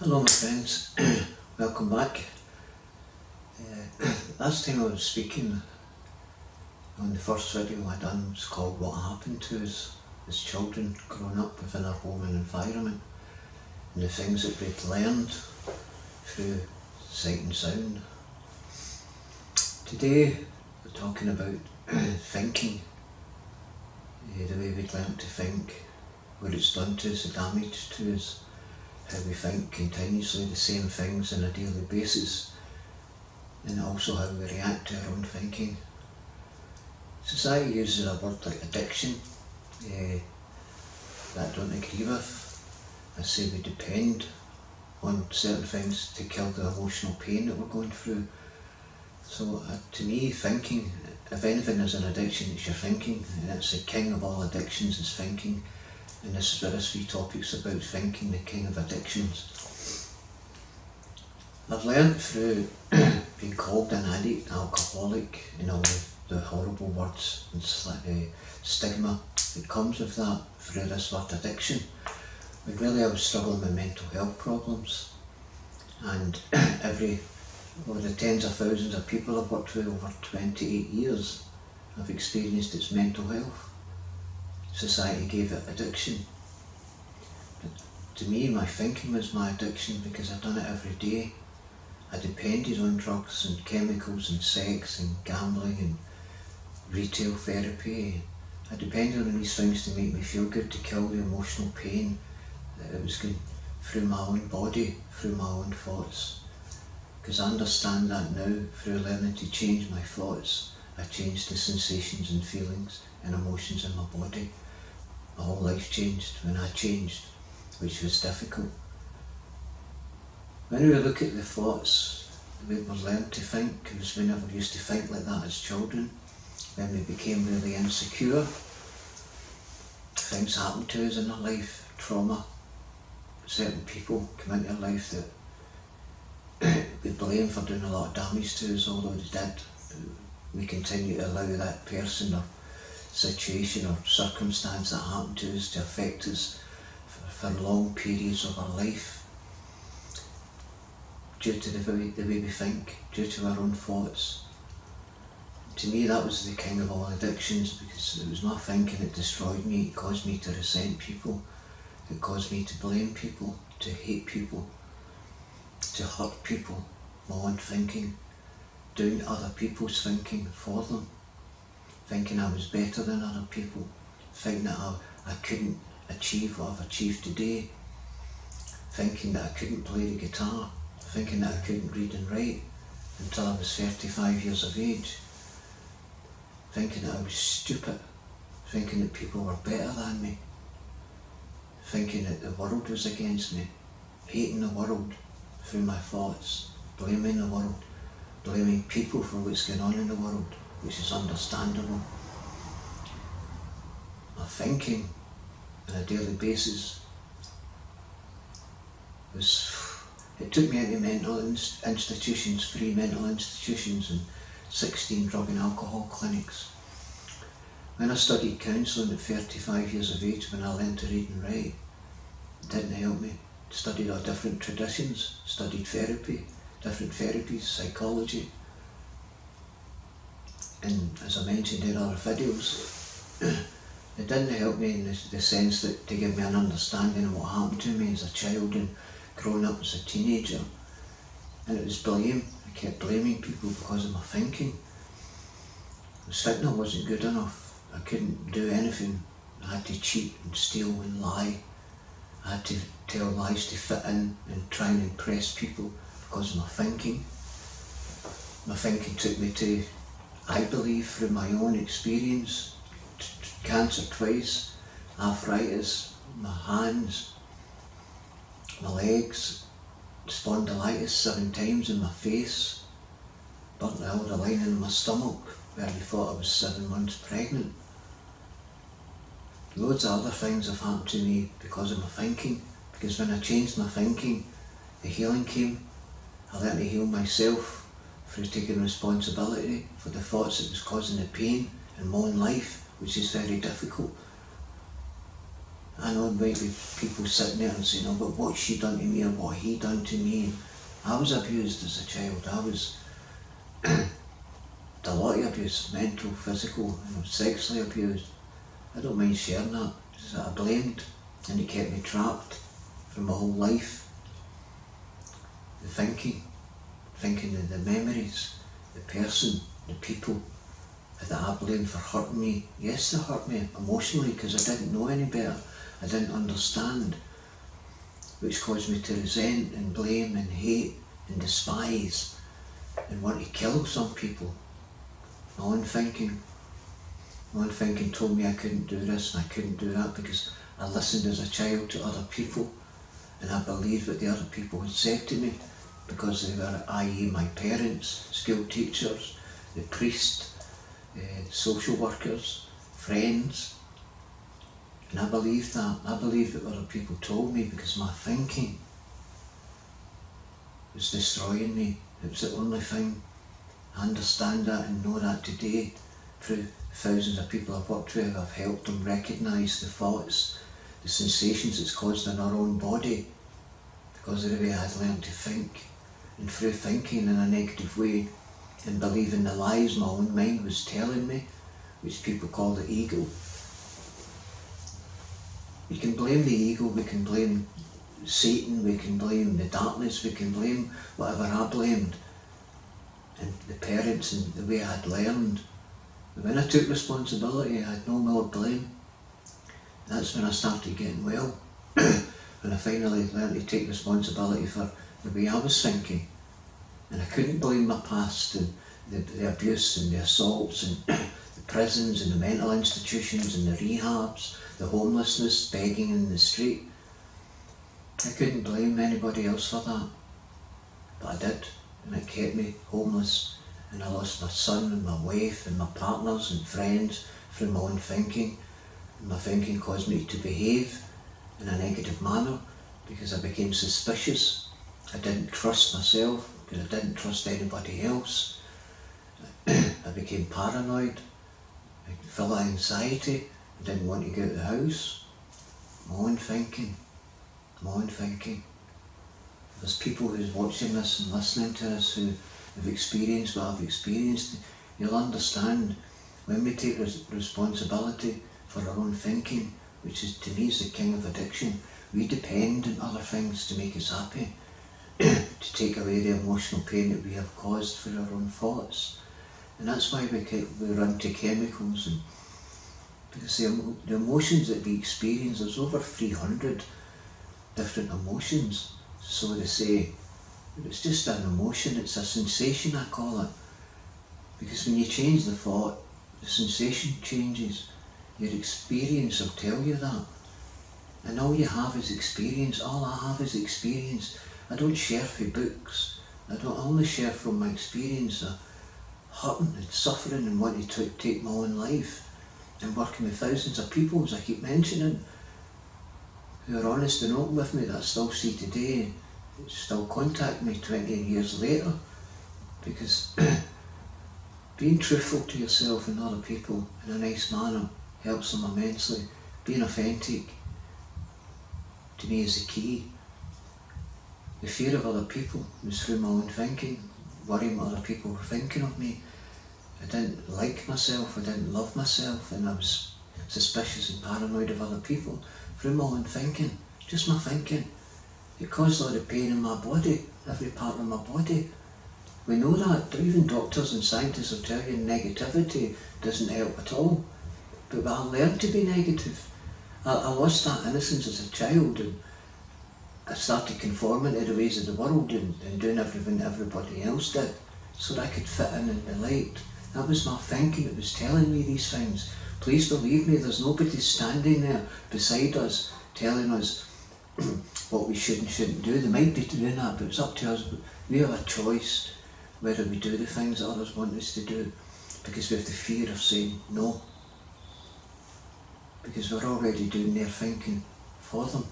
Hello my friends, welcome back. Last time I was speaking on the first video I done was called What Happened to Us as Children growing up within our home and environment, and the things that we'd learned through sight and sound. Today we're talking about thinking, the way we'd learned to think, what it's done to us, the damage to us, how we think continuously the same things on a daily basis, and also how we react to our own thinking. Society uses a word like addiction, that I don't agree with. I say we depend on certain things to kill the emotional pain that we're going through. So to me, thinking, if anything is an addiction, it's your thinking, and it's the king of all addictions is thinking. And this is where this wee topic's about, thinking, the king of addictions. I've learned through being called an addict, alcoholic, and all the horrible words and stigma that comes with that through this word addiction. But really I was struggling with mental health problems, and over the tens of thousands of people I've worked with over 28 years, I've experienced its mental health. Society gave it addiction. But to me, my thinking was my addiction because I'd done it every day. I depended on drugs and chemicals and sex and gambling and retail therapy. I depended on these things to make me feel good, to kill the emotional pain that it was going through my own body, through my own thoughts. Because I understand that now, through learning to change my thoughts, I changed the sensations and feelings and emotions in my body. My whole life changed when I changed, which was difficult. When we look at the thoughts, the way we learned to think, because we never used to think like that as children. When we became really insecure, things happened to us in our life, trauma. Certain people come into our life that we blame for doing a lot of damage to us, although they did. We continue to allow that person or situation or circumstance that happened to us to affect us for long periods of our life, due to the way we think, due to our own thoughts. To me, that was the king of all addictions, because it was my thinking that destroyed me. It caused me to resent people, it caused me to blame people, to hate people, to hurt people. My own thinking, doing other people's thinking for them, thinking I was better than other people, thinking that I couldn't achieve what I've achieved today, thinking that I couldn't play the guitar, thinking that I couldn't read and write until I was 35 years of age, thinking that I was stupid, thinking that people were better than me, thinking that the world was against me, hating the world through my thoughts, blaming the world, blaming people for what's going on in the world, which is understandable. My thinking on a daily basis it took me into mental institutions, 3 mental institutions and 16 drug and alcohol clinics. When I studied counselling at 35 years of age, when I learned to read and write, it didn't help me. Studied all different traditions, studied therapy, different therapies, psychology. And as I mentioned in other videos, it didn't help me in the sense that to give me an understanding of what happened to me as a child and growing up as a teenager. And it was blame. I kept blaming people because of my thinking. I was thinking I wasn't good enough. I couldn't do anything. I had to cheat and steal and lie. I had to tell lies to fit in and try and impress people because of my thinking. My thinking took me to, I believe through my own experience, cancer twice, arthritis, my hands, my legs, spondylitis 7 times in my face, burnt out the lining in my stomach where they thought I was 7 months pregnant. Loads of other things have happened to me because of my thinking, because when I changed my thinking, the healing came. I learned to heal myself through taking responsibility for the thoughts that was causing the pain in my own life, which is very difficult. I I know there might be people sitting there and saying, oh, but what's she done to me, or what he done to me? I was abused as a child. I was a lot of abuse, mental, physical, sexually abused. I don't mind sharing that, because I blamed, and it kept me trapped for my whole life. The thinking of the memories, the person, the people that I blamed for hurting me. Yes, they hurt me emotionally because I didn't know any better. I didn't understand, which caused me to resent and blame and hate and despise and want to kill some people. My own thinking told me I couldn't do this and I couldn't do that because I listened as a child to other people, and I believed what the other people had said to me because they were, i.e. my parents, school teachers, the priest, social workers, friends. And I believed that. I believed what other people told me because my thinking was destroying me. It was the only thing. I understand that and know that today through thousands of people I've worked with. I've helped them recognise the thoughts, the sensations it's caused in our own body because of the way I had learned to think. And through thinking in a negative way and believing the lies my own mind was telling me, which people call the ego. We can blame the ego, we can blame Satan, we can blame the darkness, we can blame whatever I blamed, and the parents and the way I had learned. But when I took responsibility, I had no more blame. That's when I started getting well. When I finally learned to take responsibility for the way I was thinking. And I couldn't blame my past and the abuse and the assaults and the prisons and the mental institutions and the rehabs, the homelessness, begging in the street. I couldn't blame anybody else for that. But I did, and it kept me homeless. And I lost my son and my wife and my partners and friends through my own thinking. And my thinking caused me to behave in a negative manner because I became suspicious. I didn't trust myself because I didn't trust anybody else. I became paranoid, full of anxiety. I didn't want to get out of the house. My own thinking. There's people who's watching this and listening to this who have experienced what I've experienced. You'll understand when we take responsibility for our own thinking, which is to me is the king of addiction. We depend on other things to make us happy, to take away the emotional pain that we have caused for our own thoughts. And that's why we run to chemicals, and because the emotions that we experience, there's over 300 different emotions. So they say, it's just an emotion, it's a sensation I call it. Because when you change the thought, the sensation changes. Your experience will tell you that. And all you have is experience. All I have is experience. I don't share from books. I only share from my experience of hurting and suffering and wanting to take my own life. And working with thousands of people, as I keep mentioning, who are honest and open with me, that I still see today, still contact me 20 years later. Because being truthful to yourself and other people in a nice manner helps them immensely. Being authentic, to me, is the key. The fear of other people was through my own thinking, worrying what other people were thinking of me. I didn't like myself, I didn't love myself, and I was suspicious and paranoid of other people through my own thinking, just my thinking. It caused a lot of pain in my body, every part of my body. We know that, even doctors and scientists will tell you negativity doesn't help at all. But I learned to be negative. I lost that innocence as a child, and I started conforming to the ways of the world and doing everything everybody else did so that I could fit in and be liked. That was my thinking that was telling me these things. Please believe me, there's nobody standing there beside us telling us what we should and shouldn't do. They might be doing that, but it's up to us. We have a choice whether we do the things that others want us to do, because we have the fear of saying no. Because we're already doing their thinking for them.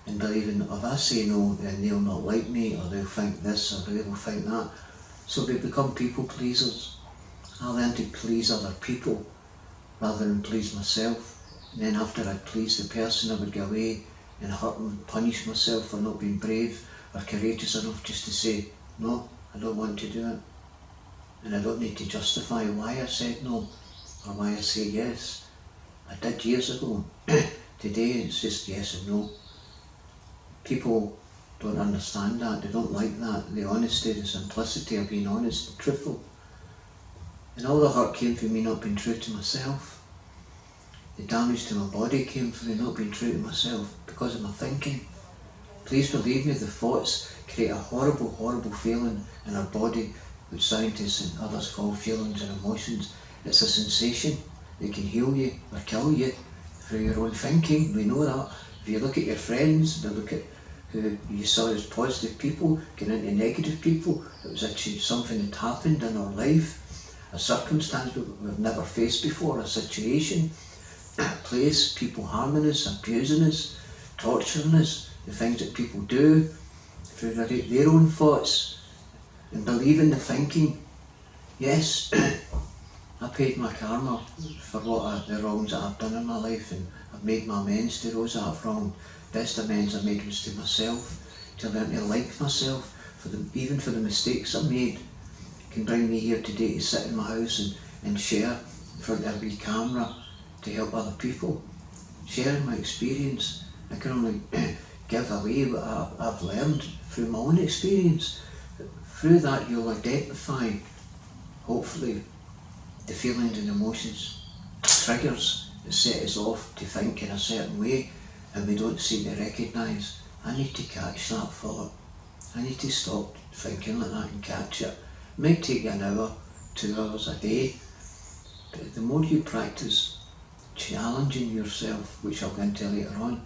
And believing that if I say no, then they'll not like me, or they'll think this, or they'll think that. So we become people pleasers. I learn to please other people rather than please myself. And then after I'd pleased the person, I would go away and hurt and punish myself for not being brave or courageous enough just to say, no, I don't want to do it. And I don't need to justify why I said no or why I say yes. I did years ago. Today it's just yes and no. People don't understand that, they don't like that, the honesty, the simplicity of being honest and truthful. And all the hurt came from me not being true to myself. The damage to my body came from me not being true to myself because of my thinking. Please believe me, the thoughts create a horrible, horrible feeling in our body, which scientists and others call feelings and emotions. It's a sensation that can heal you or kill you through your own thinking. We know that. If you look at your friends, and look at who you saw as positive people, get into negative people, it was actually something that happened in our life, a circumstance we've never faced before, a situation, a place, people harming us, abusing us, torturing us, the things that people do through their own thoughts and believing the thinking. Yes, I paid my karma for the wrongs that I've done in my life, and I've made my amends to those that I've wronged. Best amends I made was to myself, to learn to like myself, even for the mistakes I made. Can bring me here today to sit in my house and share in front of a wee camera to help other people. Sharing my experience, I can only give away what I've learned through my own experience. Through that you'll identify, hopefully, the feelings and emotions, triggers that set us off to think in a certain way, and we don't seem to recognise. I need to catch that thought. I need to stop thinking like that and catch it. It might take you an hour, 2 hours a day, but the more you practice challenging yourself, which I'll go into later on,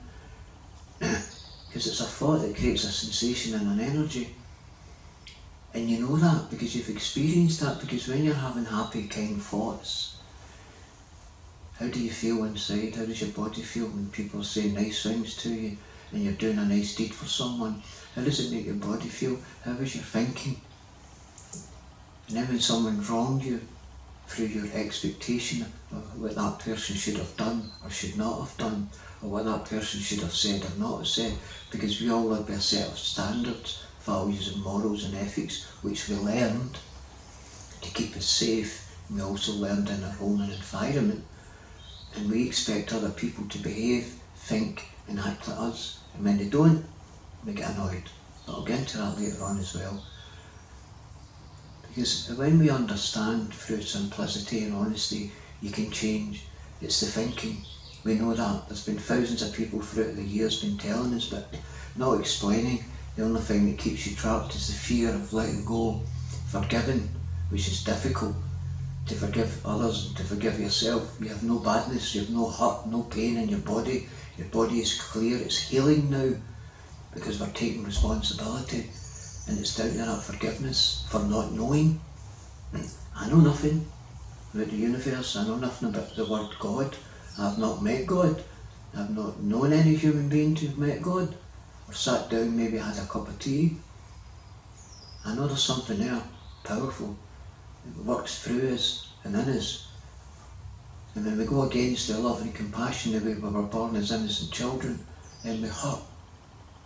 because it's a thought that creates a sensation and an energy. And you know that because you've experienced that, because when you're having happy, kind thoughts, how do you feel inside? How does your body feel when people are saying nice things to you and you're doing a nice deed for someone? How does it make your body feel? How is your thinking? And then when someone wronged you through your expectation of what that person should have done or should not have done, or what that person should have said or not have said, because we all live by a set of standards, values and morals and ethics, which we learned to keep us safe. And we also learned in our own environment, and we expect other people to behave, think and act like us, and when they don't, we get annoyed. But I'll get into that later on as well. Because when we understand through simplicity and honesty, you can change. It's the thinking. We know that. There's been thousands of people throughout the years been telling us, but not explaining. The only thing that keeps you trapped is the fear of letting go, forgiving, which is difficult. To forgive others and to forgive yourself. You have no badness, you have no hurt, no pain in your body. Your body is clear, it's healing now, because we're taking responsibility. And it's down to that forgiveness for not knowing. I know nothing about the universe, I know nothing about the word God. I have not met God. I have not known any human being to have met God, or sat down, maybe had a cup of tea. I know there's something there, powerful. It works through us and in us. And when we go against the love and compassion the way we were born as innocent children, then we hurt.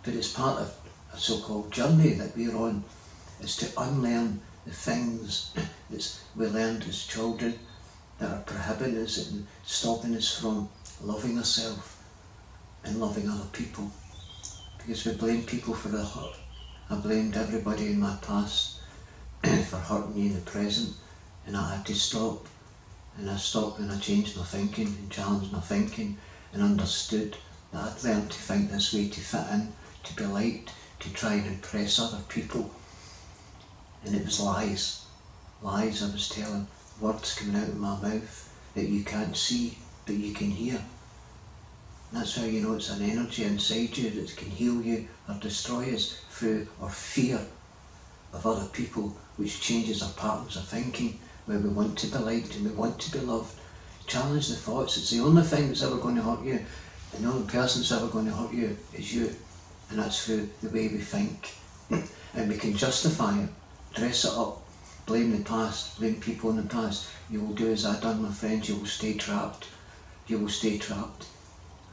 But it's part of a so-called journey that we're on, is to unlearn the things that we learned as children that are prohibiting us and stopping us from loving ourselves and loving other people. Because we blame people for the hurt. I blamed everybody in my past for hurting me in the present, and I had to stop. And I stopped and I changed my thinking and challenged my thinking and understood that I'd learned to think this way, to fit in, to be liked, to try and impress other people. And it was lies I was telling, words coming out of my mouth that you can't see but you can hear. And that's how you know it's an energy inside you that can heal you or destroy us through our fear of other people, which changes our patterns of thinking, where we want to be liked and we want to be loved. Challenge the thoughts. It's the only thing that's ever going to hurt you, and the only person that's ever going to hurt you is you. And that's through the way we think. And we can justify it, dress it up, blame the past, blame people in the past. You will do as I done, my friends, you will stay trapped. You will stay trapped.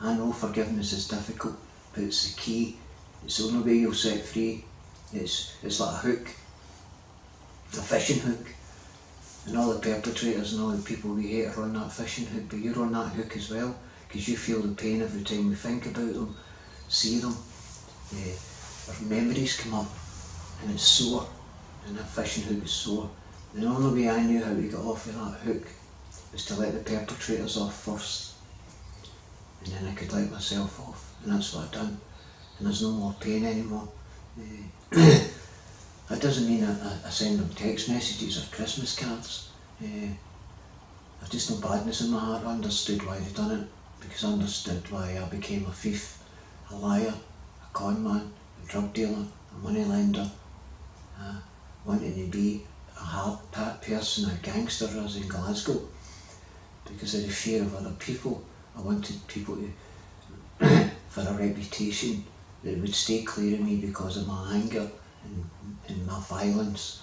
I know forgiveness is difficult, but it's the key. It's the only way you'll set free. It's like a hook, a fishing hook. And all the perpetrators and all the people we hate are on that fishing hook, but you're on that hook as well, because you feel the pain every time you think about them, see them. Their memories come up, and it's sore, and that fishing hook is sore. And the only way I knew how to get off of that hook was to let the perpetrators off first, and then I could let myself off, and that's what I've done. And there's no more pain anymore. That doesn't mean I send them text messages or Christmas cards. I've just no badness in my heart. I understood why they'd done it, because I understood why I became a thief, a liar, a con man, a drug dealer, a money lender, wanting to be a hard pat person, a gangster as I was in Glasgow, because of the fear of other people. I wanted people to, for a reputation, that would stay clear of me because of my anger and my violence.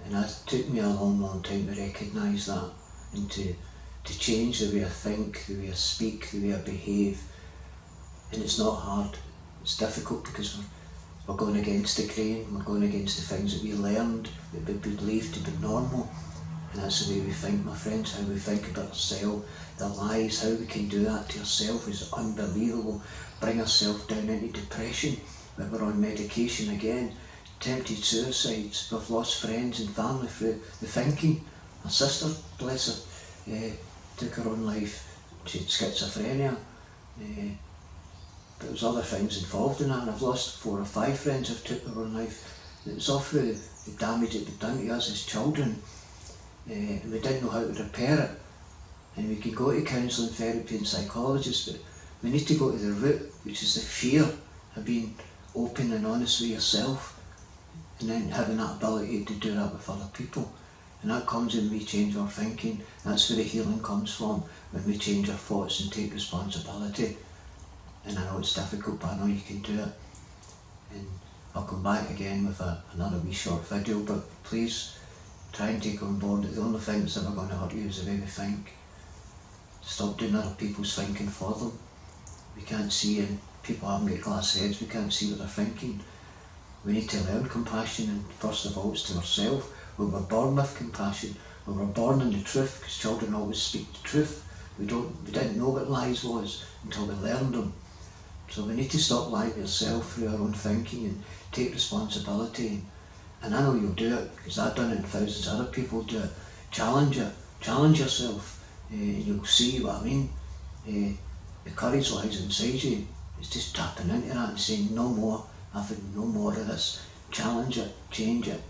And it took me a long time to recognise that, and to change the way I think, the way I speak, the way I behave. And it's not hard, it's difficult, because we're going against the grain, we're going against the things that we learned, that we believed to be normal. And that's the way we think, my friends, how we think about ourselves, the lies, how we can do that to ourselves is unbelievable. Bring ourselves down into depression, but we're on medication again, attempted suicides, we've lost friends and family through the thinking. My sister, bless her, took her own life. She had schizophrenia, but there was other things involved in that, and I've lost 4 or 5 friends who've took their own life. It was all through the damage it had done to us as children, and we didn't know how to repair it. And we can go to counselling, therapy and psychologists, but we need to go to the root, which is the fear of being open and honest with yourself, and then having that ability to do that with other people. And that comes when we change our thinking. That's where the healing comes from, when we change our thoughts and take responsibility. And I know it's difficult, but I know you can do it. And I'll come back again with another wee short video, but please try and take on board that the only thing that's ever going to hurt you is the way we think. Stop doing other people's thinking for them. We can't see, and people haven't got glass heads, we can't see what they're thinking. We need to learn compassion, and first of all it's to ourselves. We were born with compassion, we were born in the truth, because children always speak the truth. We didn't know what lies was until we learned them. So we need to stop lying to ourselves through our own thinking and take responsibility. And I know you'll do it, because I've done it and thousands of other people do it. Challenge it, challenge yourself. You'll see what I mean. The courage lies inside you. It's just tapping into that and saying, no more, I've had no more of this. Challenge it, change it.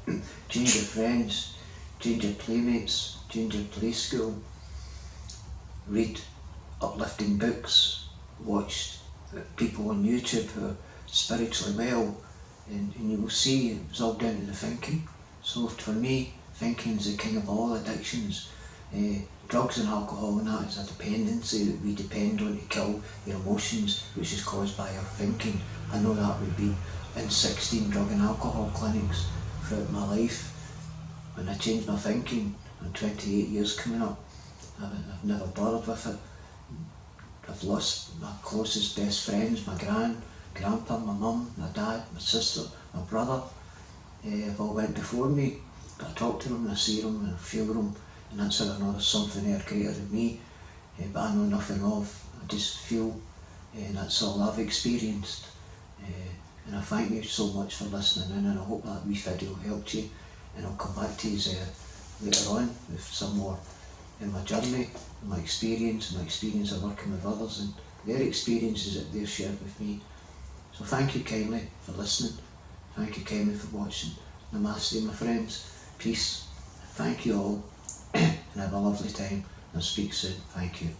Change your friends, change your playmates, change your play school. Read uplifting books, watch people on YouTube who are spiritually well, and you will see it's all down to the thinking. So for me, thinking is the king of all addictions. Drugs and alcohol and that is a dependency that we depend on to kill the emotions, which is caused by our thinking. I know that would be in 16 drug and alcohol clinics throughout my life. When I changed my thinking, I'm 28 years coming up, I've never bothered with it. I've lost my closest best friends, my grandpa, my mum, my dad, my sister, my brother. They've all went before me, but I talk to them, I see them, and I feel them, and that's how I know there's something there greater than me, but I know nothing of. I just feel, and that's all I've experienced. And I thank you so much for listening in, and I hope that wee video helped you, and I'll come back to you later on with some more in my journey, my experience of working with others, and their experiences that they've shared with me. So thank you kindly for listening, thank you kindly for watching. Namaste, my friends, peace, thank you all, and have a lovely time. I'll speak soon. Thank you.